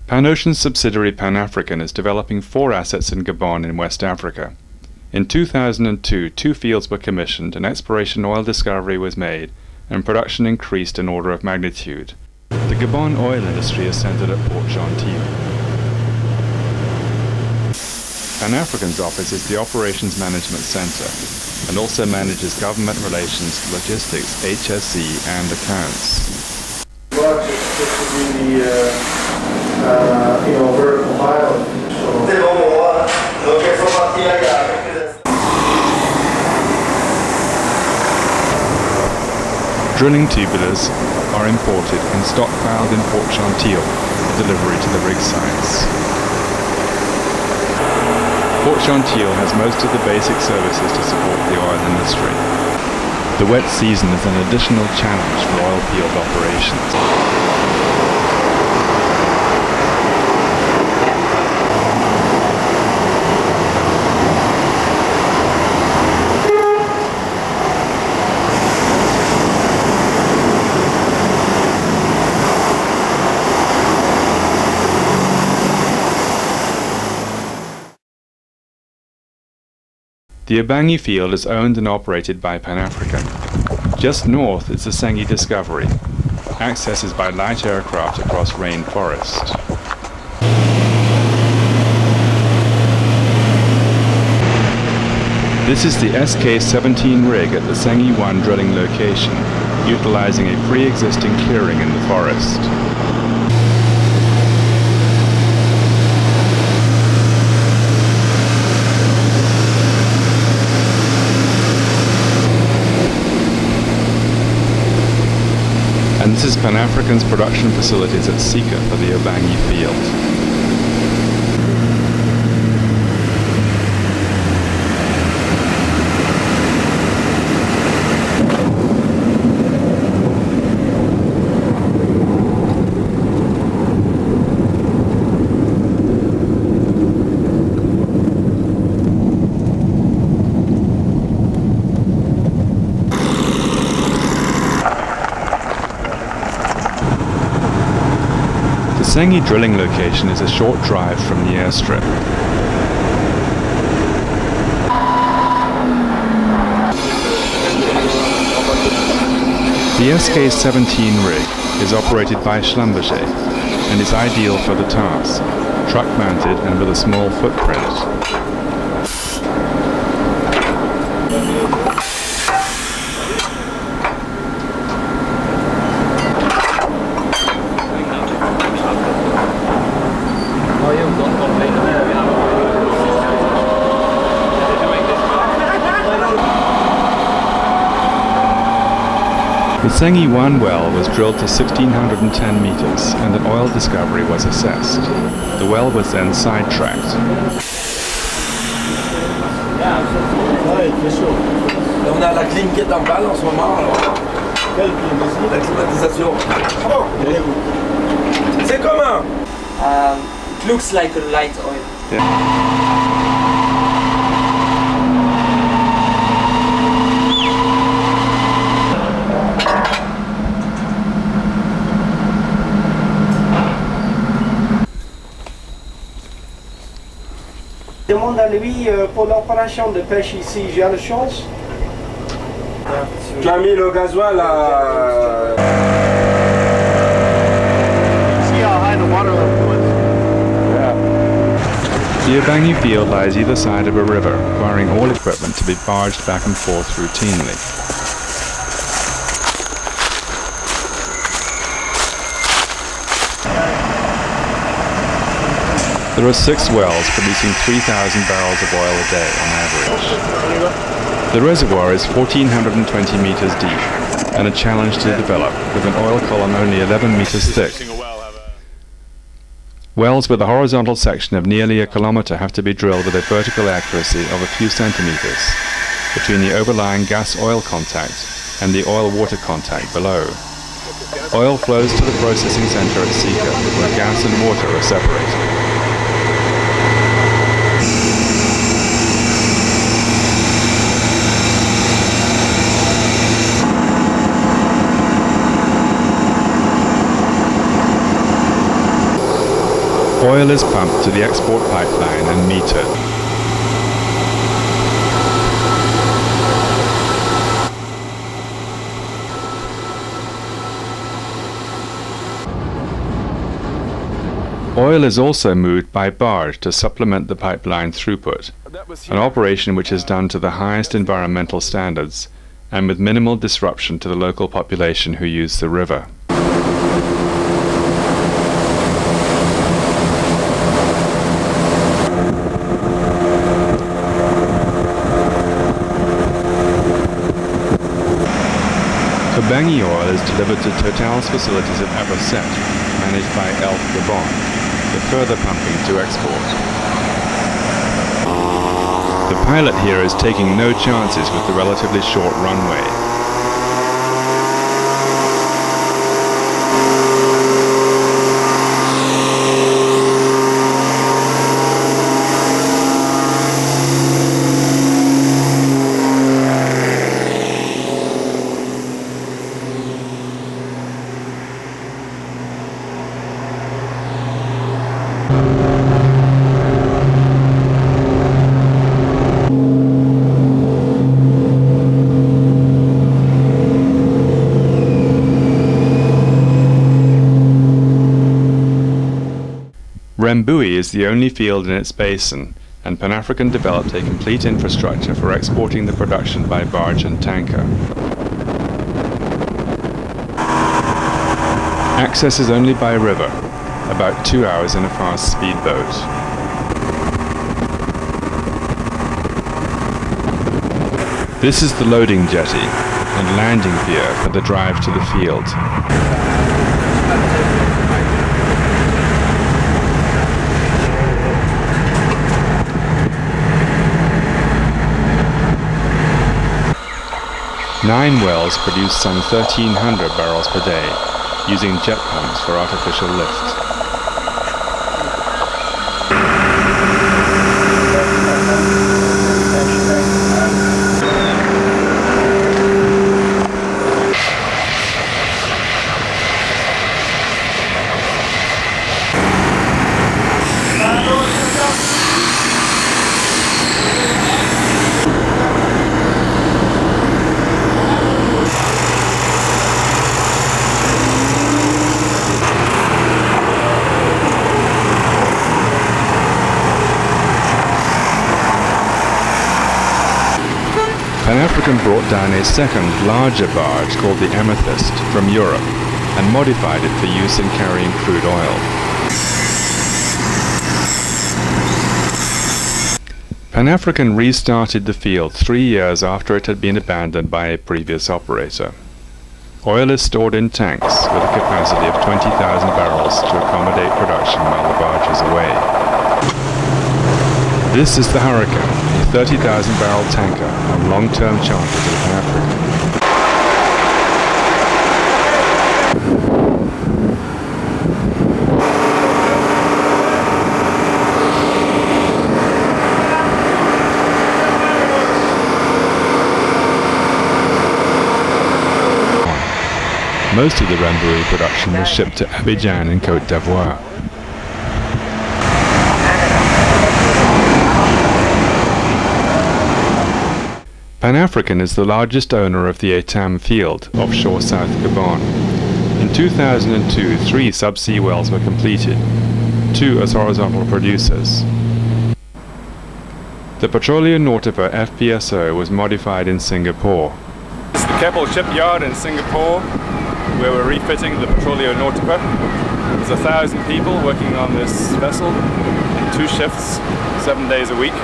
Pan-Ocean's subsidiary Pan-African is developing 4 assets in Gabon in West Africa. In 2002, 2 fields were commissioned, an exploration oil discovery was made, and production increased an order of magnitude. The Gabon oil industry is centered at Port Gentil. Pan-African's office is the Operations Management Center and also manages government relations, logistics, HSE, and accounts. Vertical pilot. Drilling tubulars are imported and stockpiled in Port Gentil for delivery to the rig sites. Port Gentil has most of the basic services to support the oil industry. The wet season is an additional challenge for oil field operations. The Abangi field is owned and operated by Pan-African. Just north is the Sengi discovery. Access is by light aircraft across rainforest. This is the SK-17 rig at the Sengi-1 drilling location, utilizing a pre-existing clearing in the forest. And this is Pan-African's production facilities at Sika for the Abangi field. The Sengi drilling location is a short drive from the airstrip. The SK-17 rig is operated by Schlumberger and is ideal for the task, truck-mounted and with a small footprint. The Sengi-1 well was drilled to 1,610 meters and an oil discovery was assessed. The well was then sidetracked. On a la clim qui est en balle en ce moment. Quelle clim? La climatisation. C'est comment? It looks like a light oil. Yeah. Demande à lui pour l'opération de pêche ici, j'ai la chance. Tu as mis le gasoil à... See how high the water level was? Yeah. The Abangi field lies either side of a river, requiring all equipment to be barged back and forth routinely. There are 6 wells producing 3,000 barrels of oil a day on average. The reservoir is 1,420 meters deep and a challenge to develop, with an oil column only 11 meters thick. Wells with a horizontal section of nearly 1 kilometer have to be drilled with a vertical accuracy of a few centimeters between the overlying gas-oil contact and the oil-water contact below. Oil flows to the processing center at Sika, where gas and water are separated. Oil is pumped to the export pipeline and metered. Oil is also moved by barge to supplement the pipeline throughput, an operation which is done to the highest environmental standards and with minimal disruption to the local population who use the river. Bangi oil is delivered to Total's facilities at Everset, managed by Gabon, for further pumping to export. The pilot here is taking no chances with the relatively short runway. Rembui is the only field in its basin, and Pan-African developed a complete infrastructure for exporting the production by barge and tanker. Access is only by river, about 2 hours in a fast speedboat. This is the loading jetty and landing pier for the drive to the field. Nine wells produce some 1,300 barrels per day, using jet pumps for artificial lift. Pan-African brought down a second, larger barge called the Amethyst from Europe and modified it for use in carrying crude oil. Pan-African restarted the field 3 years after it had been abandoned by a previous operator. Oil is stored in tanks with a capacity of 20,000 barrels to accommodate production while the barge is away. This is the Hurricane, a 30,000 barrel tanker on long-term charter to the Pan-African. Most of the Rembui production was shipped to Abidjan in Côte d'Ivoire. Pan-African is the largest owner of the Etam field, offshore South Gabon. In 2002, 3 subsea wells were completed, 2 as horizontal producers. The Petroleo Nautipa FPSO was modified in Singapore. It's the Keppel shipyard in Singapore, where we're refitting the Petroleo Nautipa. There's 1,000 people working on this vessel in 2 shifts, 7 days a week.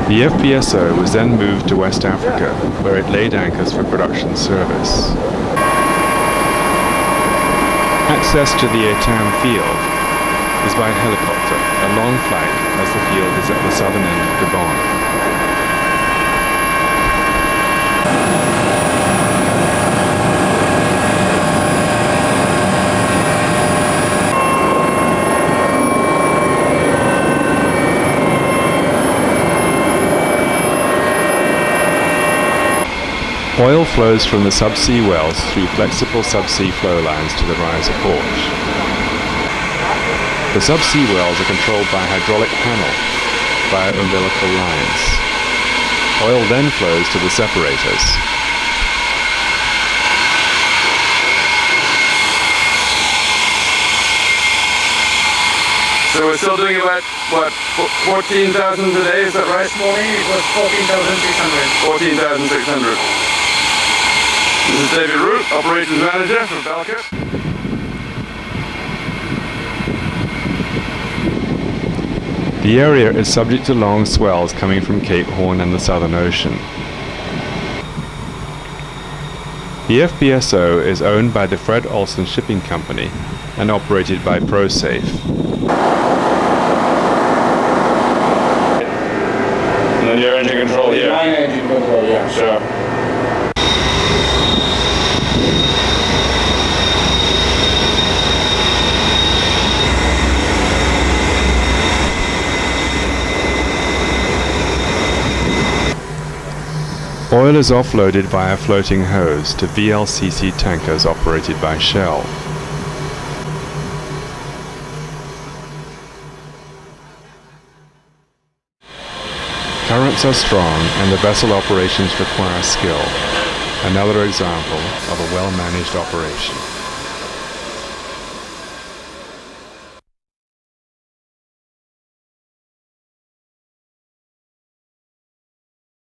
The FPSO was then moved to West Africa, where it laid anchors for production service. Access to the Etam field is by helicopter, a long flight as the field is at the southern end of Gabon. Oil flows from the subsea wells through flexible subsea flow lines to the riser porch. The subsea wells are controlled by a hydraulic panel via umbilical lines. Oil then flows to the separators. So we're still doing about, what, 14,000 a day, is that right? This morning it was 14,600. 14,600. This is David Root, Operations Manager for Balka. The area is subject to long swells coming from Cape Horn and the Southern Ocean. The FPSO is owned by the Fred Olsen Shipping Company and operated by ProSafe. And then your engine control here. Line engine control, yeah. Sure. Oil is offloaded via floating hose to VLCC tankers operated by Shell. Currents are strong and the vessel operations require skill. Another example of a well-managed operation.